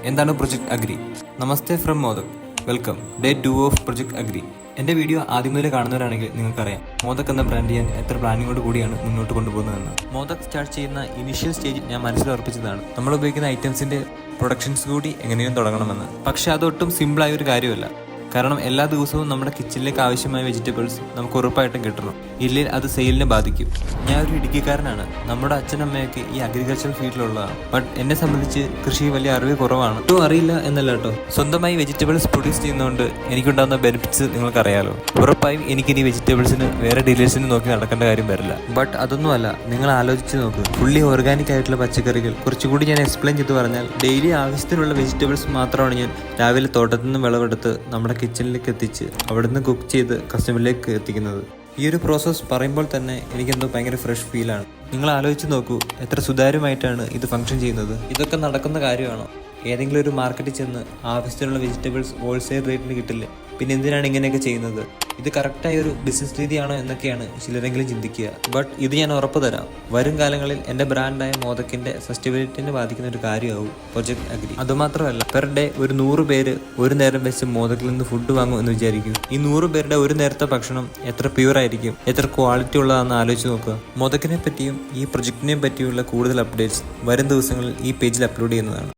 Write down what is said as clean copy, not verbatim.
എന്താണ് project agri? നമസ്തേ from Modak. Welcome day 2 of project agri. എൻ്റെ വീഡിയോ ആദ്യം മുതൽ കാണുന്നവരാണെങ്കിൽ നിങ്ങൾക്കറിയാം മോദക് എന്ന ബ്രാൻഡ് ഞാൻ എത്ര പ്ലാനിങ്ങോട് കൂടിയാണ് മുന്നോട്ട് കൊണ്ടുപോകുന്നതെന്ന്. മോദക് സ്റ്റാർട്ട് ചെയ്യുന്ന ഇനീഷ്യൽ സ്റ്റേജിൽ ഞാൻ മനസ്സിലുറപ്പിച്ചതാണ് നമ്മൾ ഉപയോഗിക്കുന്ന ഐറ്റംസിൻ്റെ പ്രൊഡക്ഷൻസ് കൂടി എങ്ങനെയും തുടങ്ങണമെന്ന്. പക്ഷേ അതൊട്ടും സിമ്പിളായ ഒരു കാര്യമല്ല. കാരണം എല്ലാ ദിവസവും നമ്മുടെ കിച്ചണിലേക്ക് ആവശ്യമായ വെജിറ്റബിൾസ് നമുക്ക് ഉറപ്പായിട്ടും കിട്ടണം. ഇല്ലെങ്കിൽ അത് സെയിലിനെ ബാധിക്കും. ഞാൻ ഒരു ഇടുക്കിക്കാരനാണ്. നമ്മുടെ അച്ഛനമ്മയൊക്കെ ഈ അഗ്രികൾച്ചർ ഫീൽഡിലുള്ളതാണ്. ബട്ട് എന്നെ സംബന്ധിച്ച് കൃഷി വലിയ അറിവ് കുറവാണ്. ഒട്ടും അറിയില്ല എന്നല്ല കേട്ടോ, സ്വന്തമായി വെജിറ്റബിൾസ് പ്രൊഡ്യൂസ് ചെയ്യുന്നതുകൊണ്ട് എനിക്കുണ്ടാകുന്ന ബെനിഫിറ്റ്സ് നിങ്ങൾക്കറിയാലോ. ഉറപ്പായും എനിക്കിനി വെജിറ്റബിൾസിന് വേറെ ഡീലേഴ്സിന് നോക്കി നടക്കേണ്ട കാര്യം വരില്ല. ബട്ട് അതൊന്നുമല്ല, നിങ്ങൾ ആലോചിച്ച് നോക്ക്. ഫുള്ളി ഓർഗാനിക് ആയിട്ടുള്ള പച്ചക്കറികൾ കുറച്ചുകൂടി ഞാൻ എക്സ്പ്ലെയിൻ ചെയ്ത് പറഞ്ഞാൽ, ഡെയിലി ആവശ്യത്തിനുള്ള വെജിറ്റബിൾസ് മാത്രമാണ് ഞാൻ രാവിലെ തോട്ടത്തിൽ നിന്ന് വിളവെടുത്ത് നമ്മുടെ കിച്ചണിലേക്ക് എത്തിച്ച് അവിടുന്ന് കുക്ക് ചെയ്ത് കസ്റ്റമറിലേക്ക് എത്തിക്കുന്നത്. ഈ ഒരു പ്രോസസ്സ് പറയുമ്പോൾ തന്നെ എനിക്കെന്തോ ഭയങ്കര ഫ്രഷ് ഫീലാണ്. നിങ്ങൾ ആലോചിച്ച് നോക്കൂ, എത്ര സുതാര്യമായിട്ടാണ് ഇത് ഫംഗ്ഷൻ ചെയ്യുന്നത്. ഇതൊക്കെ നടക്കുന്ന കാര്യമാണോ? ഏതെങ്കിലും ഒരു മാർക്കറ്റിൽ ചെന്ന് ആവശ്യത്തിനുള്ള വെജിറ്റബിൾസ് ഹോൾസെയിൽ റേറ്റിന് കിട്ടില്ലേ? പിന്നെ എന്തിനാണ് ഇങ്ങനെയൊക്കെ ചെയ്യുന്നത്? ഇത് കറക്റ്റായ ഒരു ബിസിനസ് രീതിയാണോ എന്നൊക്കെയാണ് ചിലരെങ്കിലും ചിന്തിക്കുക. ബട്ട് ഇത് ഞാൻ ഉറപ്പ് തരാം, വരും കാലങ്ങളിൽ എൻ്റെ ബ്രാൻഡായ മോദക്കിൻ്റെ സസ്റ്റൈനബിലിറ്റിനെ ബാധിക്കുന്ന ഒരു കാര്യമാവും പ്രൊജക്ട് അഗ്രി. അതുമാത്രമല്ല, പെർ ഡേ ഒരു 100 പേര് ഒരു നേരം വെച്ച് മോദക്കിൽ നിന്ന് ഫുഡ് വാങ്ങും എന്ന് വിചാരിക്കും. ഈ 100 പേരുടെ ഒരു നേരത്തെ ഭക്ഷണം എത്ര പ്യൂർ ആയിരിക്കും, എത്ര ക്വാളിറ്റി ഉള്ളതാണെന്ന് ആലോചിച്ച് നോക്കുക. മോദക്കിനെ പറ്റിയും ഈ പ്രൊജക്റ്റിനെ പറ്റിയുള്ള കൂടുതൽ അപ്ഡേറ്റ്സ് വരും ദിവസങ്ങളിൽ ഈ പേജിൽ അപ്ലോഡ് ചെയ്യുന്നതാണ്.